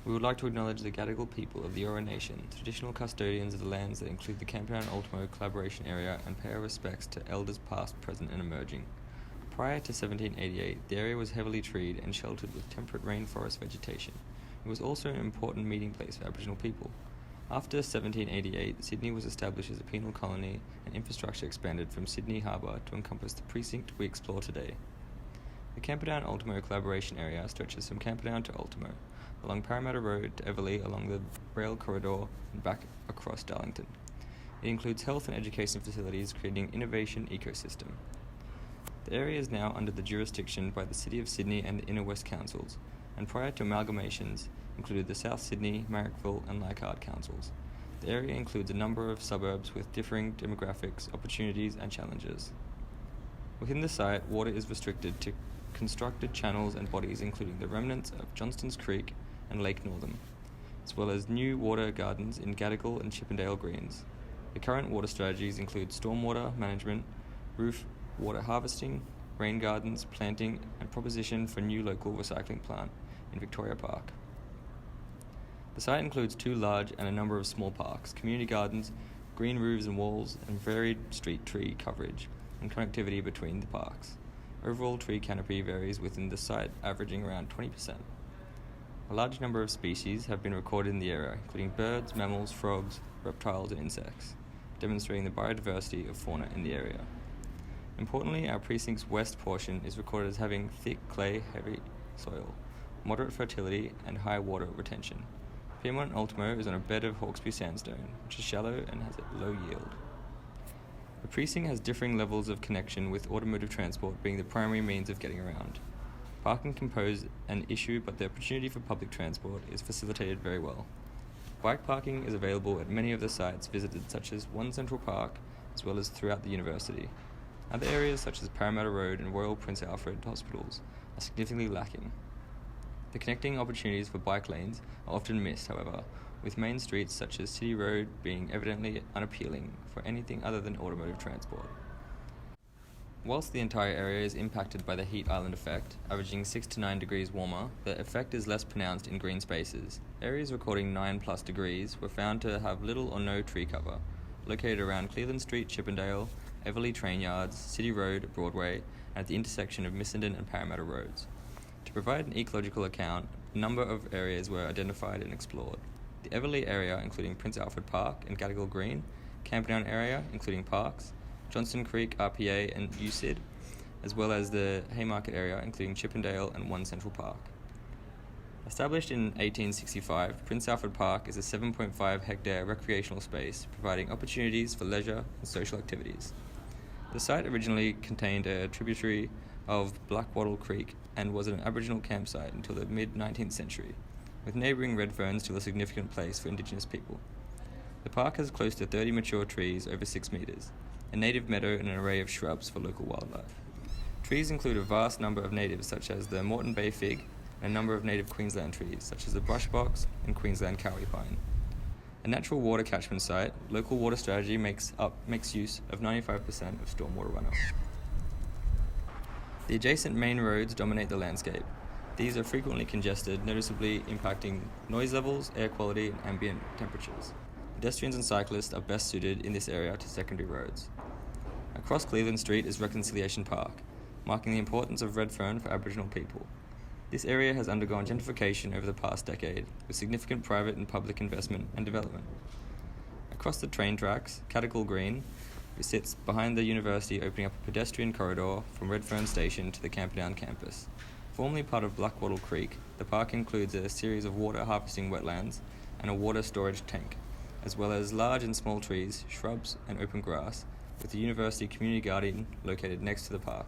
We would like to acknowledge the Gadigal people of the Eora Nation, traditional custodians of the lands that include the Camperdown Ultimo collaboration area, and pay our respects to elders past, present and emerging. Prior to 1788, the area was heavily treed and sheltered with temperate rainforest vegetation. It was also an important meeting place for Aboriginal people. After 1788, Sydney was established as a penal colony and infrastructure expanded from Sydney Harbour to encompass the precinct we explore today. The Camperdown Ultimo collaboration area stretches from Camperdown to Ultimo, along Parramatta Road to Everleigh along the rail corridor and back across Darlington. It includes health and education facilities, creating an innovation ecosystem. The area is now under the jurisdiction by the City of Sydney and the Inner West Councils, and prior to amalgamations included the South Sydney, Marrickville and Leichhardt councils. The area includes a number of suburbs with differing demographics, opportunities and challenges. Within the site, water is restricted to constructed channels and bodies including the remnants of Johnston's Creek and Lake Northam, as well as new water gardens in Gadigal and Chippendale Greens. The current water strategies include stormwater management, roof water harvesting, rain gardens, planting, and proposition for new local recycling plant in Victoria Park. The site includes 2 large and a number of small parks, community gardens, green roofs and walls, and varied street tree coverage and connectivity between the parks. Overall tree canopy varies within the site, averaging around 20%. A large number of species have been recorded in the area, including birds, mammals, frogs, reptiles, and insects, demonstrating the biodiversity of fauna in the area. Importantly, our precinct's west portion is recorded as having thick clay, heavy soil, moderate fertility, and high water retention. Piedmont Ultimo is on a bed of Hawkesbury sandstone, which is shallow and has a low yield. The precinct has differing levels of connection, with automotive transport being the primary means of getting around. Parking can pose an issue, but the opportunity for public transport is facilitated very well. Bike parking is available at many of the sites visited, such as One Central Park, as well as throughout the university. Other areas such as Parramatta Road and Royal Prince Alfred hospitals are significantly lacking. The connecting opportunities for bike lanes are often missed, however, with main streets such as City Road being evidently unappealing for anything other than automotive transport. Whilst the entire area is impacted by the heat island effect, averaging 6 to 9 degrees warmer, the effect is less pronounced in green spaces. Areas recording 9+ degrees were found to have little or no tree cover, located around Cleveland Street, Chippendale, Everleigh Train Yards, City Road, Broadway, and at the intersection of Missenden and Parramatta Roads. To provide an ecological account, a number of areas were identified and explored. The Everleigh area, including Prince Alfred Park and Gadigal Green, Camperdown area, including parks, Johnston Creek, RPA and UCID, as well as the Haymarket area, including Chippendale and One Central Park. Established in 1865, Prince Alfred Park is a 7.5 hectare recreational space, providing opportunities for leisure and social activities. The site originally contained a tributary of Blackwattle Creek and was an Aboriginal campsite until the mid-19th century, with neighbouring red ferns still a significant place for Indigenous people. The park has close to 30 mature trees over 6 metres, a native meadow and an array of shrubs for local wildlife. Trees include a vast number of natives such as the Moreton Bay fig and a number of native Queensland trees such as the brush box and Queensland kauri pine. A natural water catchment site, local water strategy makes use of 95% of stormwater runoff. The adjacent main roads dominate the landscape. These are frequently congested, noticeably impacting noise levels, air quality, and ambient temperatures. Pedestrians and cyclists are best suited in this area to secondary roads. Across Cleveland Street is Reconciliation Park, marking the importance of red fern for Aboriginal people. This area has undergone gentrification over the past decade, with significant private and public investment and development. Across the train tracks, Gadigal Green sits behind the university, opening up a pedestrian corridor from Redfern Station to the Camperdown campus. Formerly part of Blackwattle Creek, the park includes a series of water harvesting wetlands and a water storage tank, as well as large and small trees, shrubs, and open grass, with the University Community Garden located next to the park.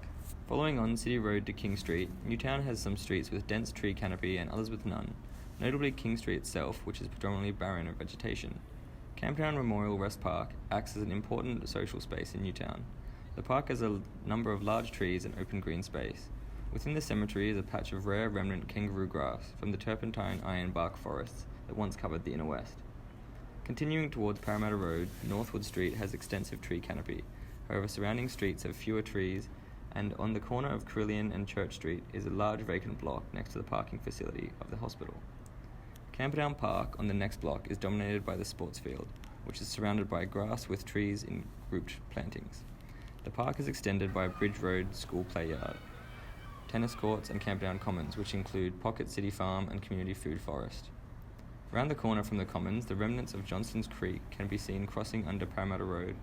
Following on City Road to King Street, Newtown has some streets with dense tree canopy and others with none, notably King Street itself, which is predominantly barren of vegetation. Camperdown Memorial Rest Park acts as an important social space in Newtown. The park has a number of large trees and open green space. Within the cemetery is a patch of rare remnant kangaroo grass from the turpentine ironbark forests that once covered the inner west. Continuing towards Parramatta Road, Northwood Street has extensive tree canopy. However, surrounding streets have fewer trees, and on the corner of Carillion and Church Street is a large vacant block next to the parking facility of the hospital. Camperdown Park on the next block is dominated by the sports field, which is surrounded by grass with trees in grouped plantings. The park is extended by Bridge Road School Play Yard, tennis courts and Camperdown Commons, which include Pocket City Farm and Community Food Forest. Around the corner from the Commons, the remnants of Johnston's Creek can be seen crossing under Parramatta Road,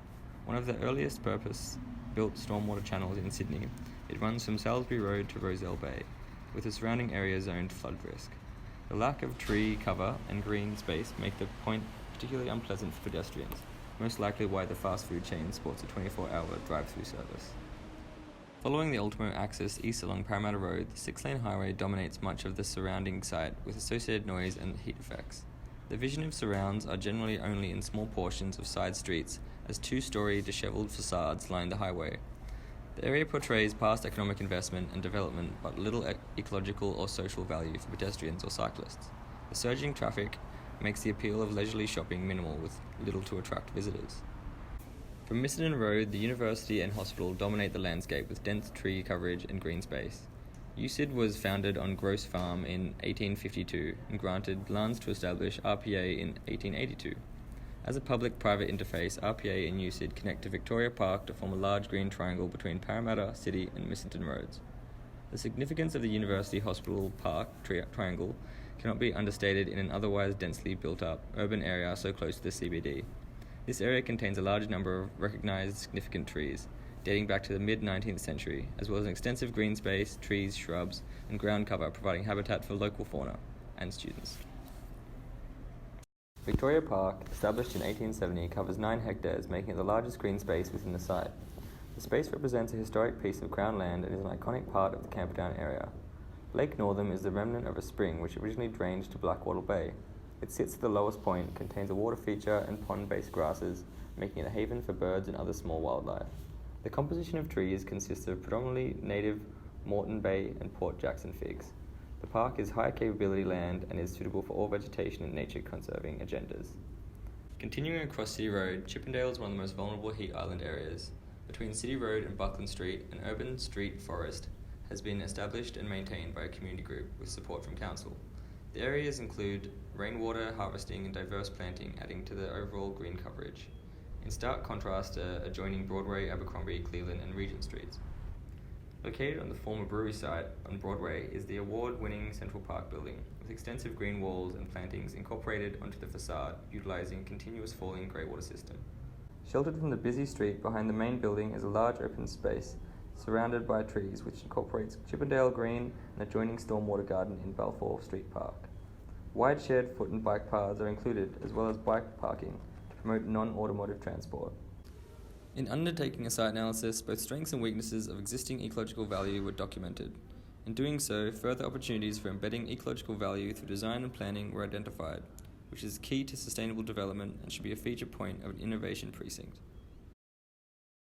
one of the earliest purpose-built stormwater channels in Sydney. It runs from Salisbury Road to Rozelle Bay, with the surrounding area zoned flood risk. The lack of tree cover and green space make the point particularly unpleasant for pedestrians, most likely why the fast food chain sports a 24-hour drive-through service. Following the Ultimo axis east along Parramatta Road, the 6-lane highway dominates much of the surrounding site with associated noise and heat effects. The vision of surrounds are generally only in small portions of side streets, as 2-story dishevelled facades line the highway. The area portrays past economic investment and development, but little ecological or social value for pedestrians or cyclists. The surging traffic makes the appeal of leisurely shopping minimal, with little to attract visitors. From Missenden Road, the university and hospital dominate the landscape with dense tree coverage and green space. USyd was founded on Gross Farm in 1852 and granted lands to establish RPA in 1882. As a public-private interface, RPA and USyd connect to Victoria Park to form a large green triangle between Parramatta, City and Missenden Roads. The significance of the University Hospital Park triangle cannot be understated in an otherwise densely built-up urban area so close to the CBD. This area contains a large number of recognised significant trees, dating back to the mid-19th century, as well as an extensive green space, trees, shrubs, and ground cover providing habitat for local fauna and students. Victoria Park, established in 1870, covers 9 hectares, making it the largest green space within the site. The space represents a historic piece of Crown land and is an iconic part of the Camperdown area. Lake Northam is the remnant of a spring which originally drained to Blackwater Bay. It sits at the lowest point, contains a water feature and pond-based grasses, making it a haven for birds and other small wildlife. The composition of trees consists of predominantly native Moreton Bay and Port Jackson figs. The park is high capability land and is suitable for all vegetation and nature conserving agendas. Continuing across City Road, Chippendale is one of the most vulnerable heat island areas. Between City Road and Buckland Street, an urban street forest has been established and maintained by a community group with support from council. The areas include rainwater harvesting and diverse planting, adding to the overall green coverage. In stark contrast to adjoining Broadway, Abercrombie, Cleveland and Regent Streets. Located on the former brewery site on Broadway is the award-winning Central Park building, with extensive green walls and plantings incorporated onto the facade, utilising continuous falling greywater system. Sheltered from the busy street behind the main building is a large open space, surrounded by trees, which incorporates Chippendale Green and adjoining stormwater garden in Balfour Street Park. Wide shared foot and bike paths are included, as well as bike parking, to promote non-automotive transport. In undertaking a site analysis, both strengths and weaknesses of existing ecological value were documented. In doing so, further opportunities for embedding ecological value through design and planning were identified, which is key to sustainable development and should be a feature point of an innovation precinct.